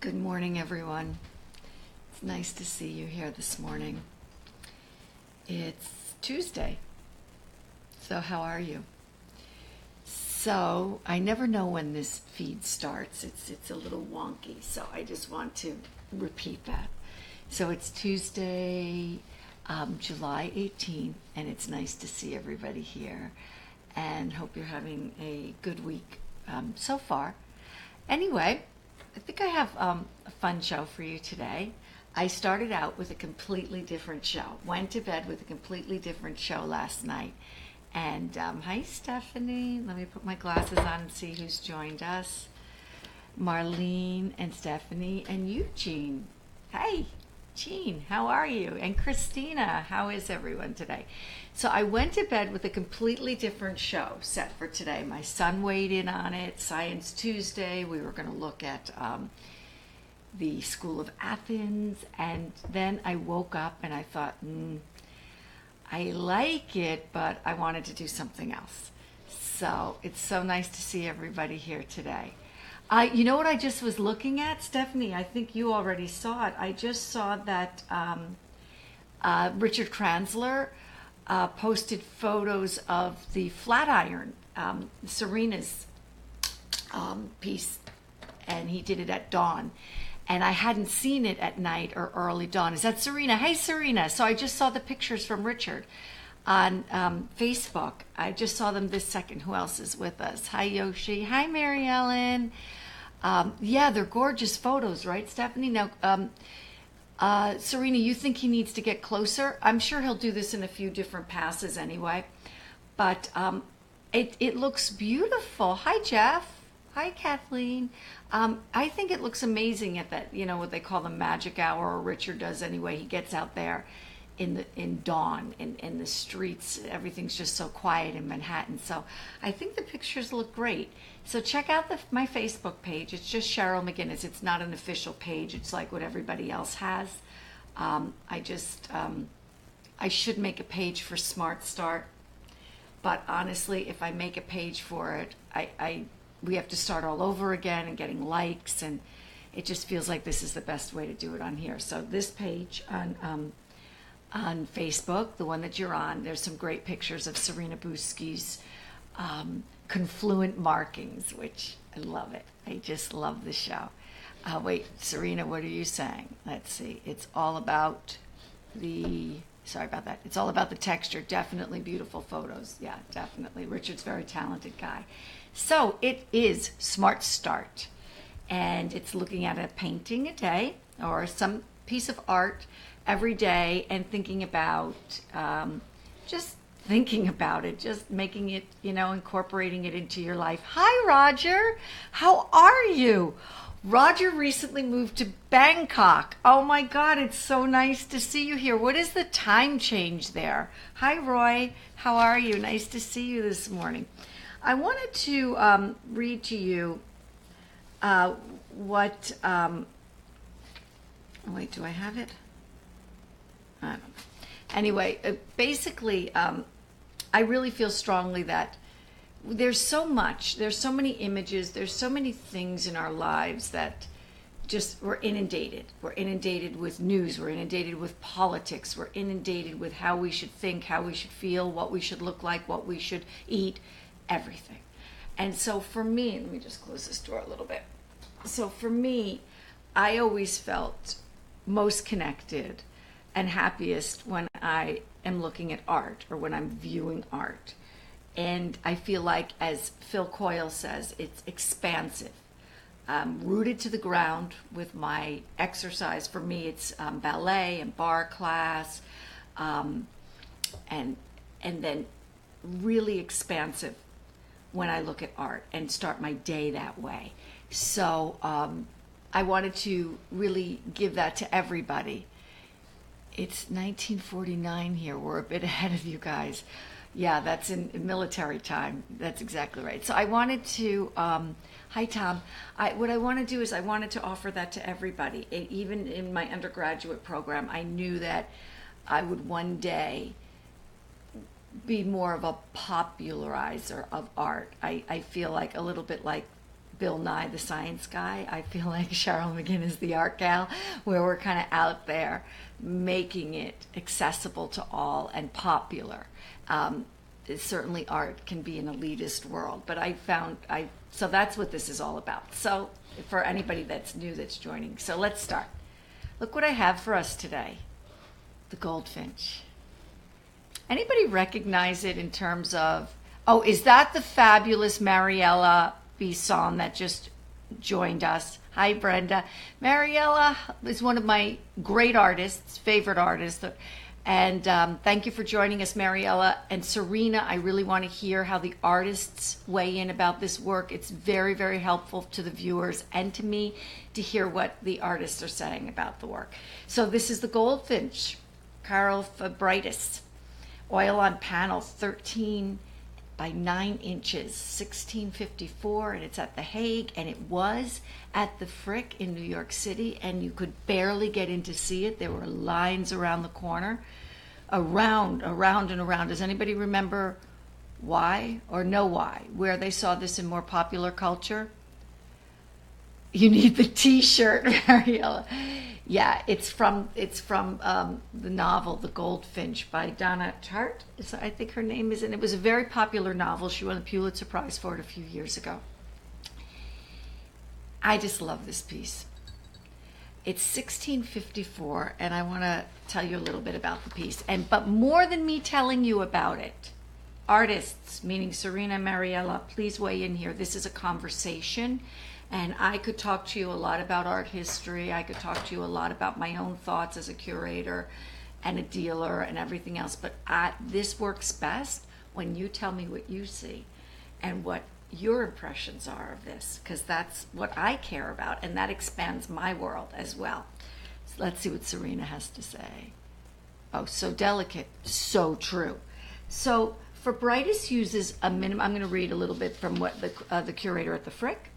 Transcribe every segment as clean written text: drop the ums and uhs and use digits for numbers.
Good morning, everyone. It's nice to see you here this morning. It's Tuesday, so how are you? So I never know when this feed starts. It's a little wonky, so I just want to repeat that. So it's Tuesday, July 18th, and it's nice to see everybody here, and hope you're having a good week so far. Anyway, I think I have a fun show for you today. I started out with a completely different show. Went to bed with a completely different show last night. And hi, Stephanie. Let me put my glasses on and see who's joined us. Marlene and Stephanie and Eugene. Hey, Jean, how are you? And Christina, how is everyone today? So I went to bed with a completely different show set for today. My son weighed in on it. Science Tuesday. We were going to look at the School of Athens. And then I woke up and I thought, I like it, but I wanted to do something else. So it's so nice to see everybody here today. You know what I just was looking at, Stephanie? I think you already saw it. I just saw that Richard Kranzler posted photos of the Flatiron, Serena's piece, and he did it at dawn. And I hadn't seen it at night or early dawn. Is that Serena? Hey, Serena. So I just saw the pictures from Richard on Facebook. I just saw them this second. Who else is with us? Hi, Yoshi. Hi, Mary Ellen. Yeah, they're gorgeous photos, right, Stephanie? Now, Serena, you think he needs to get closer? I'm sure he'll do this in a few different passes anyway. But it looks beautiful. Hi, Jeff. Hi, Kathleen. I think it looks amazing at that, what they call the magic hour, or Richard does anyway. He gets out there in dawn, in the streets. Everything's just so quiet in Manhattan. So I think the pictures look great. So check out my Facebook page. It's just Cheryl McGinnis. It's not an official page. It's like what everybody else has. I should make a page for Smart Start. But honestly, if I make a page for it, we have to start all over again and getting likes, and it just feels like this is the best way to do it on here. So this page on Facebook, the one that you're on, there's some great pictures of Serena Buski's confluent markings, which I love it. I just love the show. Wait, Serena, what are you saying? Let's see. It's all about sorry about that. It's all about the texture. Definitely beautiful photos. Yeah, definitely. Richard's a very talented guy. So it is Smart Start, and it's looking at a painting a day or some piece of art every day and thinking about just making it, incorporating it into your life. Hi, Roger. How are you? Roger recently moved to Bangkok. Oh my God, it's so nice to see you here. What is the time change there? Hi, Roy. How are you? Nice to see you this morning. I wanted to read to you what, wait, do I have it? I don't know. Anyway, basically, I really feel strongly that there's so many images, there's so many things in our lives that just we're inundated. We're inundated with news, we're inundated with politics, we're inundated with how we should think, how we should feel, what we should look like, what we should eat, everything. And so for me, let me just close this door a little bit. So for me, I always felt most connected and happiest when I am looking at art or when I'm viewing art. And I feel like, as Phil Coyle says, it's expansive. Rooted to the ground with my exercise. For me, it's ballet and bar class, and then really expansive when I look at art and start my day that way. So I wanted to really give that to everybody. It's 1949 here. We're a bit ahead of you guys. Yeah, that's in military time. That's exactly right. So I wanted to, hi Tom, what I want to do is I wanted to offer that to everybody. Even in my undergraduate program, I knew that I would one day be more of a popularizer of art. I feel like a little bit like Bill Nye the Science Guy. I feel like Cheryl McGinn is the art gal, where we're kind of out there making it accessible to all and popular. Certainly art can be an elitist world, but so that's what this is all about. So for anybody that's new that's joining, so let's start. Look what I have for us today. The Goldfinch. Anybody recognize it in terms of, oh, is that the fabulous Mariella Bisson that just joined us? Hi, Brenda. Mariella is one of my great artists, favorite artists. And thank you for joining us, Mariella. And Serena, I really want to hear how the artists weigh in about this work. It's very, very helpful to the viewers and to me to hear what the artists are saying about the work. So this is the Goldfinch, Carl Fabritis. Oil on panel, 13 by 9 inches, 1654, and it's at The Hague, and it was at the Frick in New York City, and you could barely get in to see it. There were lines around the corner, around and around. Does anybody remember why or know why, where they saw this in more popular culture? You need the T-shirt, Mariella. Yeah, it's from the novel The Goldfinch by Donna Tartt. I think her name is, and it was a very popular novel. She won the Pulitzer Prize for it a few years ago. I just love this piece. It's 1654, and I want to tell you a little bit about the piece. But more than me telling you about it, artists, meaning Serena and Mariella, please weigh in here. This is a conversation. And I could talk to you a lot about art history. I could talk to you a lot about my own thoughts as a curator and a dealer and everything else. But this works best when you tell me what you see and what your impressions are of this, because that's what I care about, and that expands my world as well. So let's see what Serena has to say. Oh, so delicate, so true. So Fabritis uses a minimum. I'm going to read a little bit from what the curator at the Frick.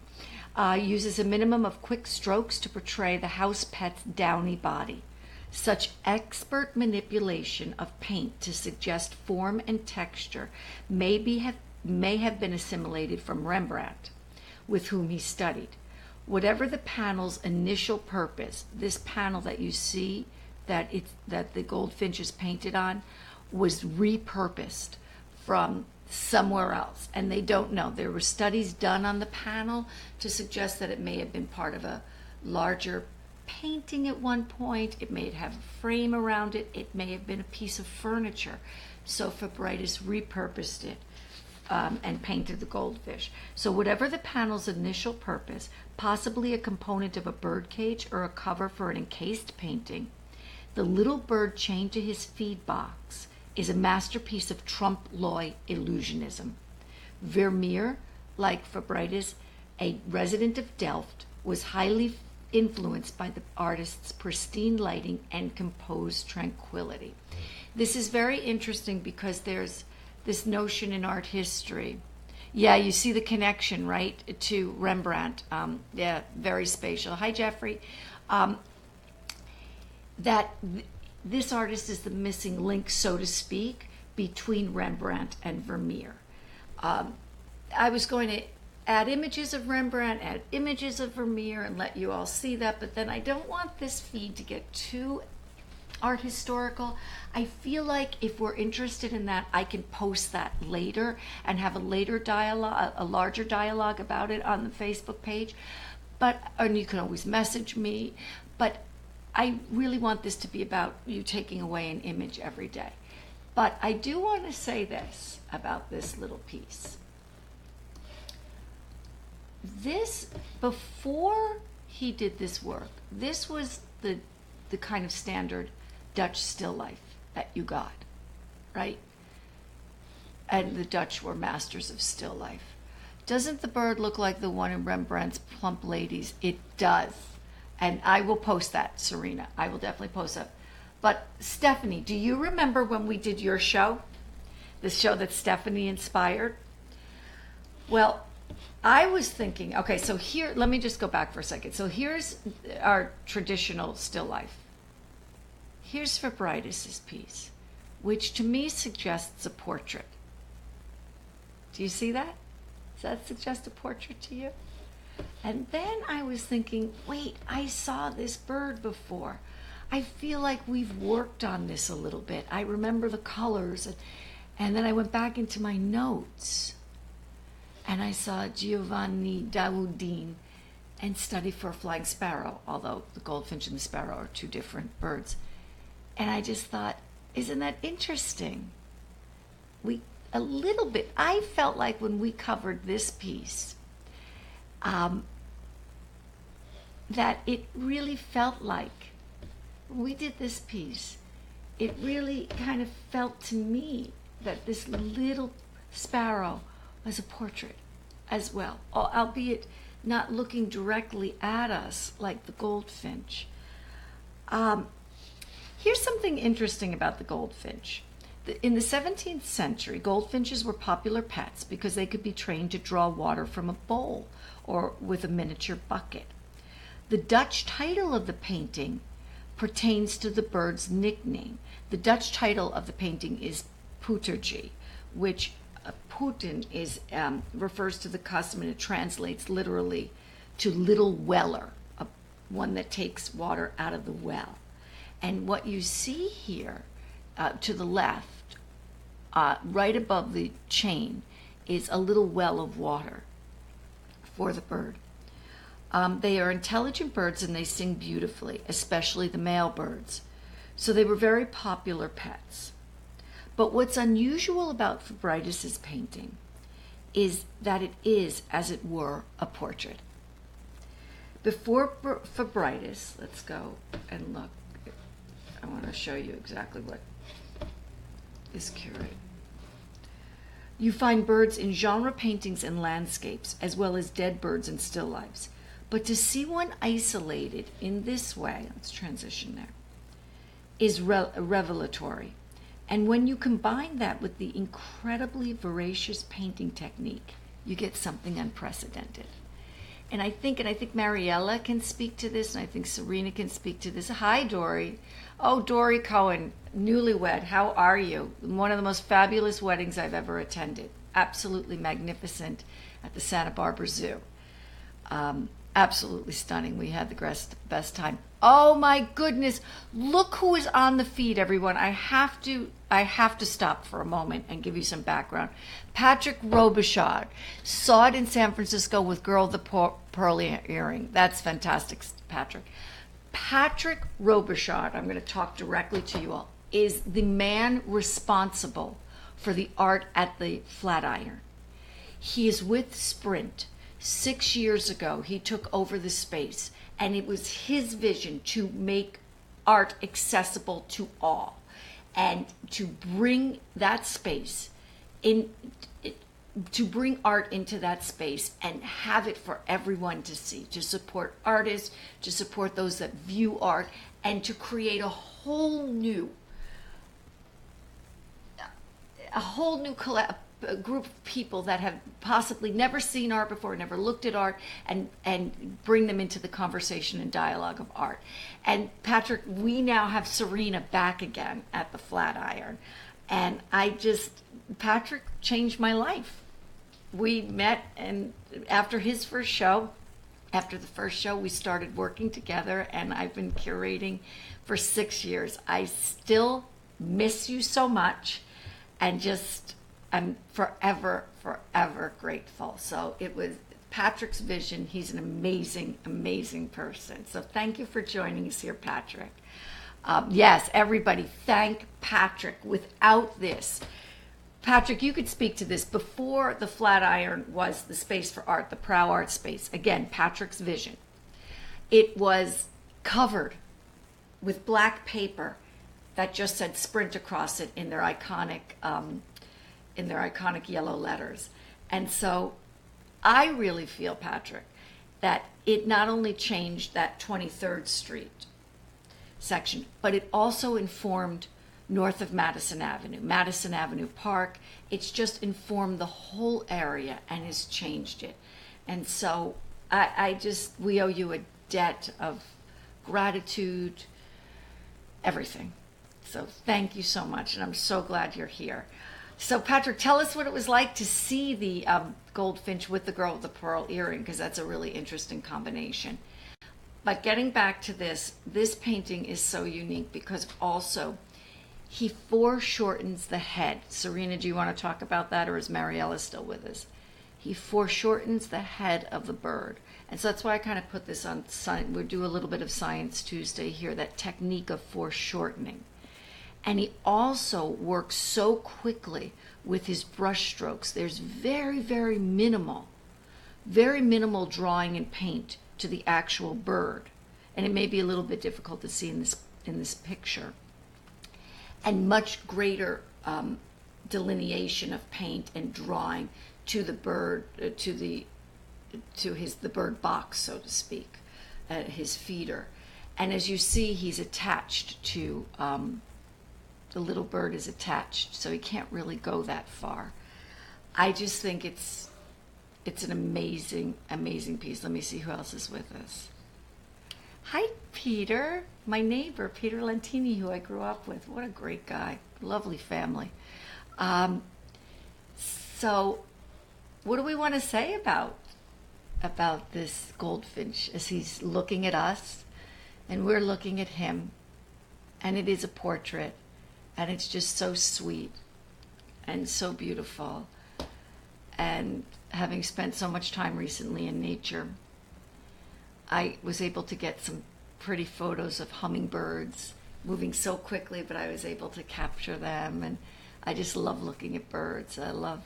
Uses a minimum of quick strokes to portray the house pet's downy body. Such expert manipulation of paint to suggest form and texture may have been assimilated from Rembrandt, with whom he studied. Whatever the panel's initial purpose, this panel that you see that the Goldfinch is painted on was repurposed from somewhere else, and they don't know. There were studies done on the panel to suggest that it may have been part of a larger painting at one point. It may have a frame around it. It may have been a piece of furniture. So Fabritis repurposed it and painted the goldfish. So whatever the panel's initial purpose, possibly a component of a bird cage or a cover for an encased painting, the little bird chained to his feed box is a masterpiece of trompe-l'oeil illusionism. Vermeer, like Fabritis, a resident of Delft, was highly influenced by the artist's pristine lighting and composed tranquility. This is very interesting because there's this notion in art history. Yeah, you see the connection, right, to Rembrandt. Yeah, very spatial. Hi, Jeffrey. This artist is the missing link, so to speak, between Rembrandt and Vermeer. I was going to add images of Rembrandt, add images of Vermeer, and let you all see that, but then I don't want this feed to get too art historical. I feel like if we're interested in that, I can post that later and have a later dialogue, a larger dialogue about it on the Facebook page. And you can always message me, but I really want this to be about you taking away an image every day. But I do want to say this about this little piece. This, before he did this work, this was the kind of standard Dutch still life that you got, right? And the Dutch were masters of still life. Doesn't the bird look like the one in Rembrandt's Plump Ladies? It does. And I will post that, Serena. I will definitely post that. But Stephanie, do you remember when we did your show? The show that Stephanie inspired? Well, I was thinking, okay, so here, let me just go back for a second. So here's our traditional still life. Here's Fabritis's piece, which to me suggests a portrait. Do you see that? Does that suggest a portrait to you? And then I was thinking, wait, I saw this bird before. I feel like we've worked on this a little bit. I remember the colors. And then I went back into my notes and I saw Giovanni Daudin and Study for a Flying Sparrow, although the goldfinch and the sparrow are two different birds. And I just thought, isn't that interesting? A little bit, I felt like when we covered this piece, that it really felt like, when we did this piece, it really kind of felt to me that this little sparrow was a portrait as well, albeit not looking directly at us like the goldfinch. Here's something interesting about the goldfinch. In the 17th century, goldfinches were popular pets because they could be trained to draw water from a bowl or with a miniature bucket. The Dutch title of the painting pertains to the bird's nickname. The Dutch title of the painting is Poetertje, which Putin refers to the custom, and it translates literally to little weller, one that takes water out of the well. And what you see here to the left, right above the chain, is a little well of water for the bird. They are intelligent birds and they sing beautifully, especially the male birds. So they were very popular pets. But what's unusual about Fabritus's painting is that it is, as it were, a portrait. Before Fabritus, let's go and look. I want to show you exactly what is curated. You find birds in genre paintings and landscapes, as well as dead birds and still lifes. But to see one isolated in this way, let's transition there, is revelatory. And when you combine that with the incredibly voracious painting technique, you get something unprecedented. And I think Mariella can speak to this, and I think Serena can speak to this. Hi, Dory. Oh, Dory Cohen, newlywed, how are you? One of the most fabulous weddings I've ever attended. Absolutely magnificent at the Santa Barbara Zoo. Absolutely stunning. We had the best time. Oh my goodness. Look who is on the feed, everyone. I have to stop for a moment and give you some background. Patrick Robichaud saw it in San Francisco with Girl with the Pearly Earring. That's fantastic, Patrick. Patrick Robichaud, I'm going to talk directly to you all, is the man responsible for the art at the Flatiron. He is with Sprint. 6 years ago, he took over the space, and it was his vision to make art accessible to all and to bring that space in, to bring art into that space and have it for everyone to see, to support artists, to support those that view art, and to create a whole new a group of people that have possibly never seen art before, never looked at art, and bring them into the conversation and dialogue of art. And Patrick, we now have Serena back again at the Flatiron. And Patrick changed my life. We met, and after the first show, we started working together, and I've been curating for 6 years. I still miss you so much, and I'm forever, forever grateful. So it was Patrick's vision. He's an amazing, amazing person. So thank you for joining us here, Patrick. Yes, everybody, thank Patrick. Without this, Patrick, you could speak to this. Before the Flatiron was the space for art, the Prow Art Space, again, Patrick's vision. It was covered with black paper that just said Sprint across it in their iconic yellow letters. And so I really feel, Patrick, that it not only changed that 23rd Street section, but it also informed north of Madison Avenue Park. It's just informed the whole area and has changed it. And so we owe you a debt of gratitude, everything. So thank you so much, and I'm so glad you're here. So, Patrick, tell us what it was like to see the goldfinch with the girl with the pearl earring, because that's a really interesting combination. But getting back to this painting is so unique because also he foreshortens the head. Serena, do you want to talk about that, or is Mariella still with us? He foreshortens the head of the bird. And so that's why I kind of put this on, we'll do a little bit of Science Tuesday here, that technique of foreshortening. And he also works so quickly with his brush strokes. There's very minimal drawing and paint to the actual bird. And it may be a little bit difficult to see in this picture. And much greater delineation of paint and drawing to the bird, to the bird box, so to speak, his feeder. And as you see, he's attached to, the little bird is attached, so he can't really go that far. I just think it's an amazing piece. Let me see who else is with us. Hi, Peter, my neighbor, Peter Lentini, who I grew up with. What a great guy. Lovely family. So what do we want to say about this goldfinch as he's looking at us and we're looking at him? And it is a portrait, and it's just so sweet and so beautiful. And having spent so much time recently in nature, I was able to get some pretty photos of hummingbirds moving so quickly, but I was able to capture them. And I just love looking at birds. I love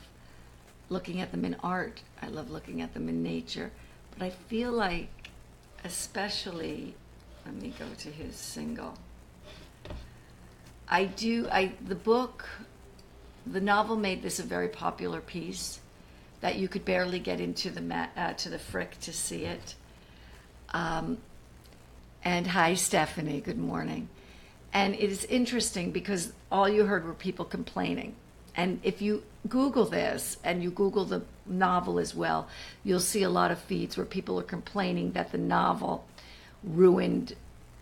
looking at them in art. I love looking at them in nature. But I feel like, especially, let me go to his single. The novel made this a very popular piece that you could barely get into to the Frick to see it. And hi, Stephanie, good morning. And it is interesting because all you heard were people complaining. And if you Google this and you Google the novel as well, you'll see a lot of feeds where people are complaining that the novel ruined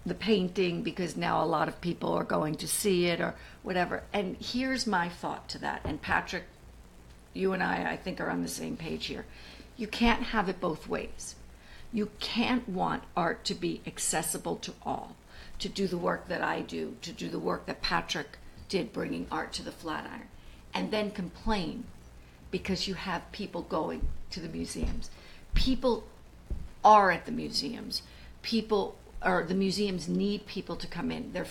the painting because now a lot of people are going to see it or whatever. And here's my thought to that. And Patrick, you and I think, are on the same page here. You can't have it both ways. You can't want art to be accessible to all, to do the work that I do, to do the work that Patrick did bringing art to the Flatiron, and then complain because you have people going to the museums. People are at the museums. The museums need people to come in. They're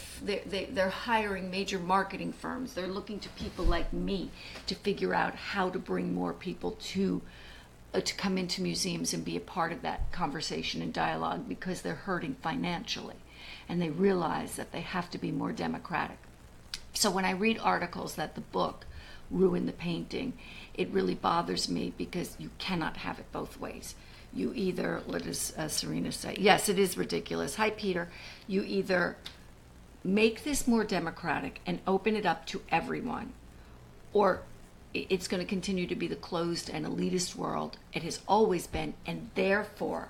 hiring major marketing firms. They're looking to people like me to figure out how to bring more people to come into museums and be a part of that conversation and dialogue, because they're hurting financially and they realize that they have to be more democratic. So when I read articles that the book ruined the painting, it really bothers me, because you cannot have it both ways. You either, what does Serena say? Yes, it is ridiculous. Hi, Peter. You either make this more democratic and open it up to everyone, or it's going to continue to be the closed and elitist world it has always been, and therefore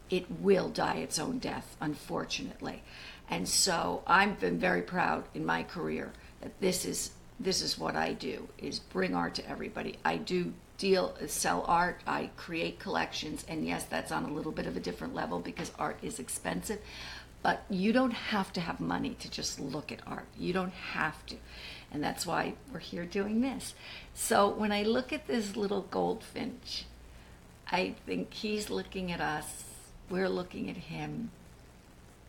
it will die its own death, unfortunately. And so I've been very proud in my career that this is what I do, is bring art to everybody. I do sell art, I create collections, and yes, that's on a little bit of a different level because art is expensive, but you don't have to have money to just look at art. You don't have to. And that's why we're here doing this. So when I look at this little goldfinch, I think he's looking at us, we're looking at him.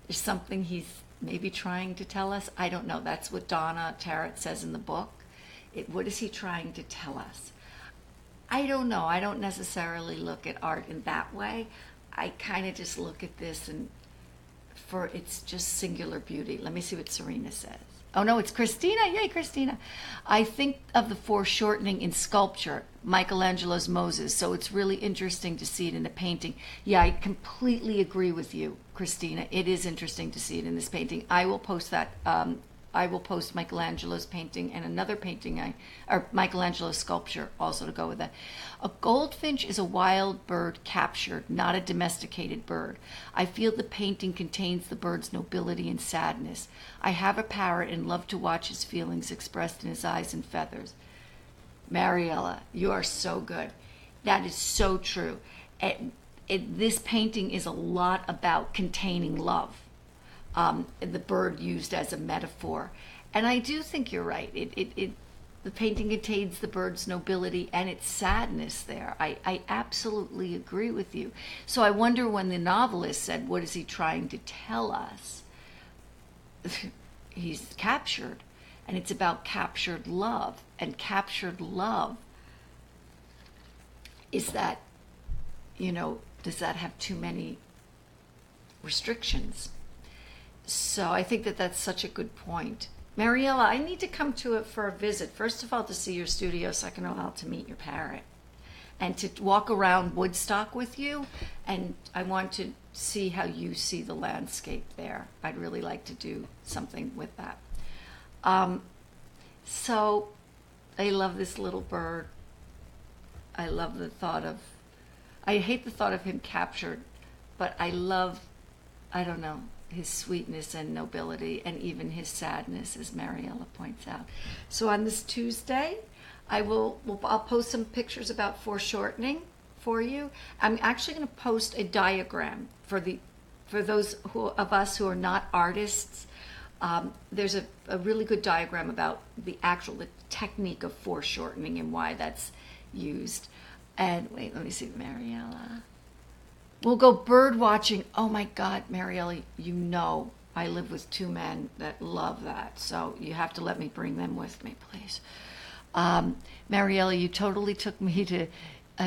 There's something he's maybe trying to tell us. I don't know. That's what Donna Tarrant says in the book. What is he trying to tell us? I don't know. I don't necessarily look at art in that way. I kind of just look at this and for its just singular beauty. Let me see what Serena says. Oh no, it's Christina. Yay, Christina. I think of the foreshortening in sculpture, Michelangelo's Moses, so it's really interesting to see it in a painting. Yeah, I completely agree with you, Christina. It is interesting to see it in this painting. I will post that. I will post Michelangelo's painting and another painting, or Michelangelo's sculpture also to go with that. A goldfinch is a wild bird captured, not a domesticated bird. I feel the painting contains the bird's nobility and sadness. I have a parrot and love to watch his feelings expressed in his eyes and feathers. Mariella, you are so good. That is so true. This painting is a lot about containing love. The bird used as a metaphor. And I do think you're right. The painting contains the bird's nobility and its sadness there. I absolutely agree with you. So I wonder when the novelist said, what is he trying to tell us? He's captured. And it's about captured love. And captured love is that, does that have too many restrictions? So I think that that's such a good point. Mariella, I need to come to it for a visit. First of all, to see your studio so I can know how to meet your parrot. And to walk around Woodstock with you. And I want to see how you see the landscape there. I'd really like to do something with that. So I love this little bird. I love the thought of, I hate the thought of him captured, but I love, I don't know, his sweetness and nobility and even his sadness, as Mariella points out. So on this Tuesday, I'll post some pictures about foreshortening for you. I'm actually going to post a diagram for those of us who are not artists. There's a really good diagram about the technique of foreshortening and why that's used. And wait, let me see, Mariella. We'll go bird watching. Oh my God, Mariella, I live with two men that love that. So you have to let me bring them with me, please. Mariella, you totally took me to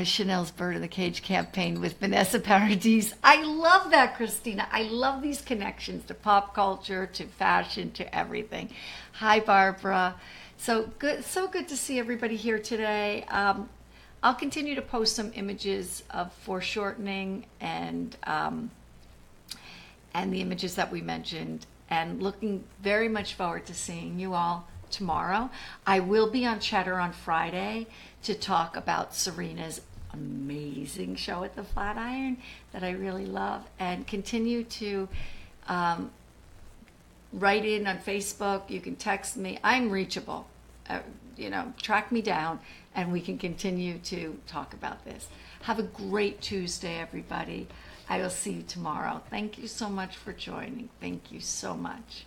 Chanel's Bird in the Cage campaign with Vanessa Paradis. I love that, Christina. I love these connections to pop culture, to fashion, to everything. Hi, Barbara. So good to see everybody here today. I'll continue to post some images of foreshortening and the images that we mentioned, and looking very much forward to seeing you all tomorrow. I will be on Cheddar on Friday to talk about Serena's amazing show at the Flatiron that I really love, and continue to write in on Facebook. You can text me. I'm reachable. Track me down, and we can continue to talk about this. Have a great Tuesday, everybody. I will see you tomorrow. Thank you so much for joining. Thank you so much.